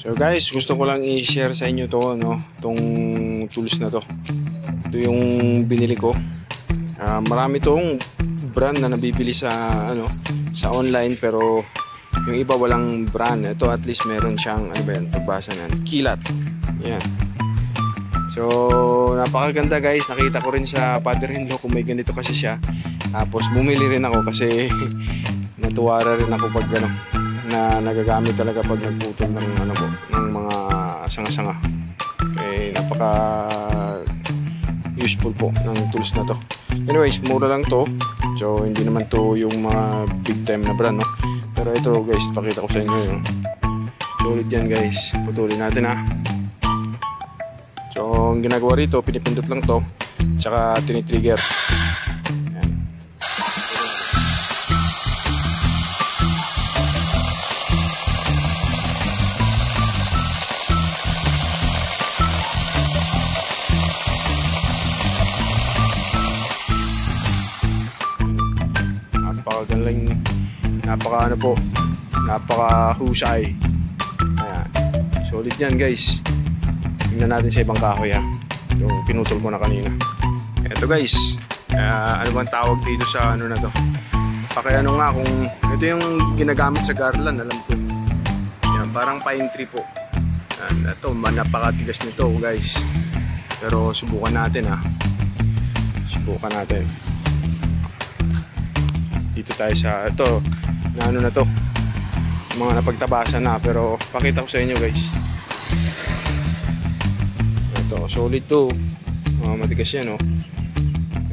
So guys, gusto ko lang i-share sa inyo to, no, tong tools na to. Ito yung binili ko. Marami tong brand na nabibili sa sa online, pero yung iba walang brand. Ito at least meron siyang pagbasa nan, Kilat. Yan. So napakaganda guys, nakita ko rin sa father-in-law kung may ganito kasi siya. Tapos bumili rin ako kasi natuwara rin ako pag na nagagamit talaga pag nagputol ng ng mga sanga-sanga. Napaka useful po ng tools na to. Anyways, mura lang to. So hindi naman to yung mga big time na brand, no? Pero ito guys, pakita ko sa inyo yung solid yan guys. Putulin natin ha. So ang ginagawa rito, pinipindot lang to, tsaka tinitrigger. Napaka husay. Ayan. Solid yan guys. Tingnan natin sa ibang kahoy ha, yung pinutol ko na kanina. Eto guys, ano bang tawag dito sa na to? Pakiano nga kung ito yung ginagamit sa garland, alam ko. Yan, parang pine tree po. Yan, ito napakatigas nito guys. Pero subukan natin ha. Subukan natin. Dito tayo sa ito na na to, mga napagtabasan na, pero pakita ko sa inyo guys. Ito solid to, matigas yan, oh.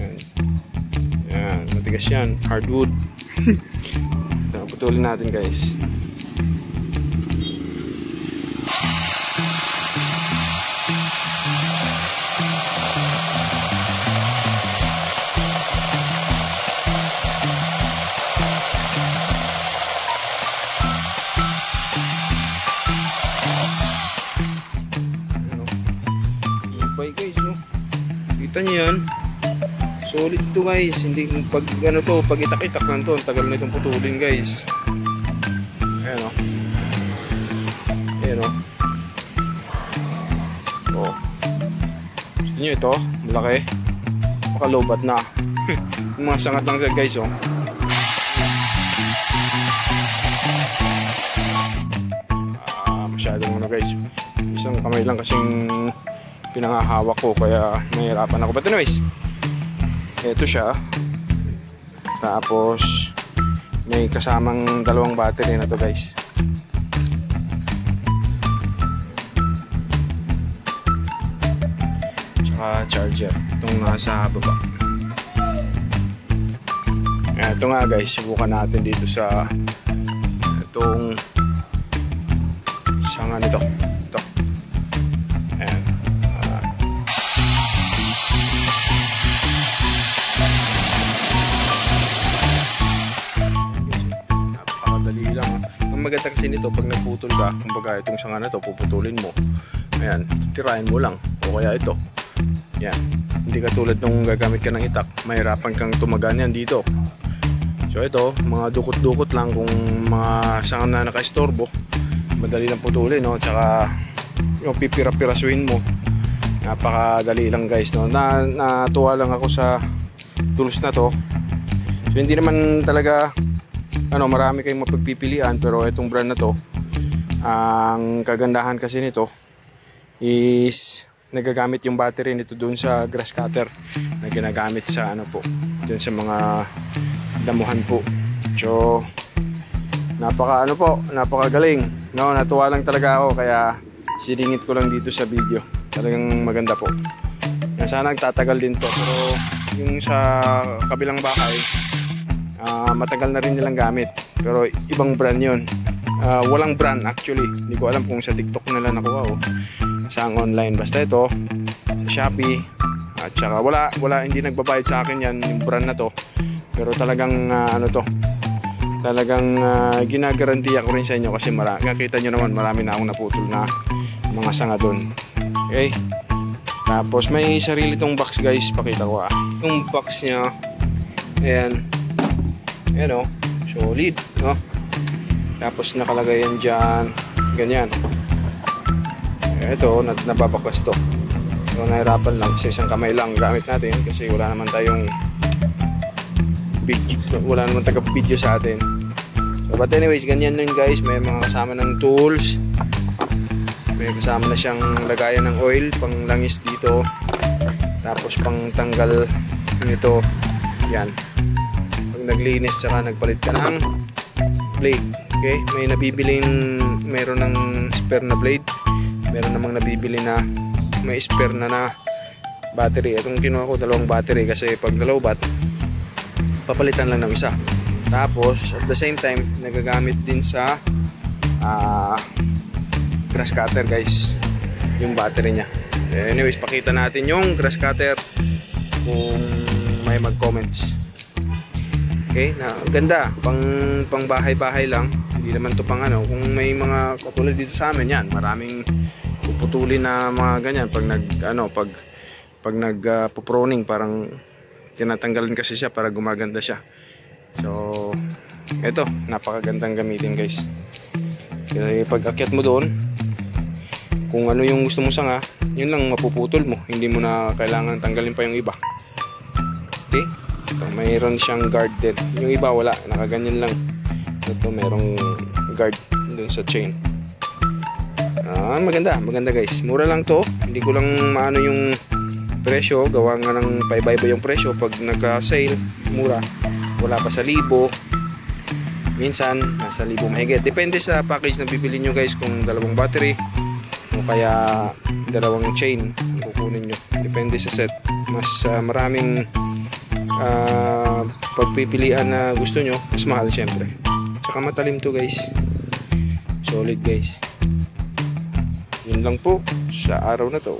Yan. Yan, matigas yan, hardwood. So, putulin natin guys. Kita nyo yan, solid to guys. Hindi pag pag itak-itak lang to, ang tagal na itong putulin guys. Ayan o, ayan o. Oh, gusto nyo ito, malaki, makalobat na. Yung mga sangat lang guys o. Masyadong guys, isang kamay lang kasing pinangahawak ko, kaya nahihirapan ako. But anyways, ito siya. Tapos may kasamang dalawang battery na to guys. Tsaka charger itong nasa baba. Ito nga guys, subukan natin dito sa itong sanga nito. Ito. Ayan. Ang maganda kasi nito, pag nagputol ka, kumbaga itong sanga na to, puputulin mo. Ayan, tirahin mo lang. O kaya ito. Yan. Hindi katulad nung gagamit ka ng itak, mahirapan kang tumagan yan dito. So ito, mga dukot-dukot lang. Kung mga sanga na naka-istorbo, madali lang putulin, no? Tsaka yung pipira-pirasuin mo, napakadali lang guys, no? Natuwa lang ako sa tools na to. So hindi naman talaga marami kayong mapagpipilian, pero itong brand na to, ang kagandahan kasi nito is nagagamit yung battery nito dun sa grass cutter na ginagamit sa dun sa mga damuhan po. So napakagaling, no? Natuwa lang talaga ako, kaya silingit ko lang dito sa video. Talagang maganda po. Sana nagtatagal din to, pero yung sa kabilang bahay, matagal na rin nilang gamit, pero ibang brand yun. Walang brand actually, hindi ko alam kung sa TikTok na lang nakuha o sa online. Basta ito, Shopee, at saka wala, hindi nagbabayad sa akin yan, yung brand na to. Pero talagang talagang ginagarantiya ko rin sa inyo, kasi nakita nyo naman marami na akong naputol na mga sanga dun. Okay, tapos may sarili tong box guys, pakita ko yung box nya. Ayan. Ayan o, solid, no? Tapos nakalagay yan dyan, ganyan. Ito, nababakwas to. So nahirapan lang, sa isang kamay lang gamit natin kasi wala naman tayong video, wala naman taga-video sa atin. So, but anyways, ganyan lang guys, may mga kasama ng tools, may kasama na siyang lagayan ng oil, pang langis dito, tapos pang tanggal nito, yan. Pag naglinis tsaka nagpalit ka ng blade, okay? May nabibiling, meron ng spare na blade, meron namang nabibili na may spare na battery. Itong kinuha ko, dalawang battery kasi pag nalobat, papalitan lang ng isa. Tapos at the same time nagagamit din sa grass cutter guys, yung battery nya. Anyways, pakita natin yung grass cutter kung may mag-comments. Okay, na ganda, pang bahay-bahay lang, hindi naman to pang ano. Kung may mga katulad dito sa amin, yan, maraming puputulin na mga ganyan pag nag-proning, parang tinatanggalan kasi siya para gumaganda siya. So, ito, napakagandang gamitin guys. Kasi pag akyat mo doon, kung ano yung gusto mong sanga, yun lang mapuputol mo. Hindi mo na kailangan tanggalin pa yung iba. Okay? So, mayroon siyang guard din. Yung iba wala, nakaganyan lang. Ito, mayroong guard dun sa chain. Maganda guys. Mura lang to. Hindi ko lang maano yung presyo. Gawa nga ng paiba-iba yung presyo. Pag nagka-sale, mura. Wala pa sa 1,000, minsan nasa 1,000 mahigit, depende sa package na bibili nyo guys, kung dalawang battery o kaya dalawang chain kukunin nyo, depende sa set. Mas maraming pagpipilian na gusto nyo, mas mahal syempre. Saka matalim to guys, solid guys. Yun lang po sa araw na to.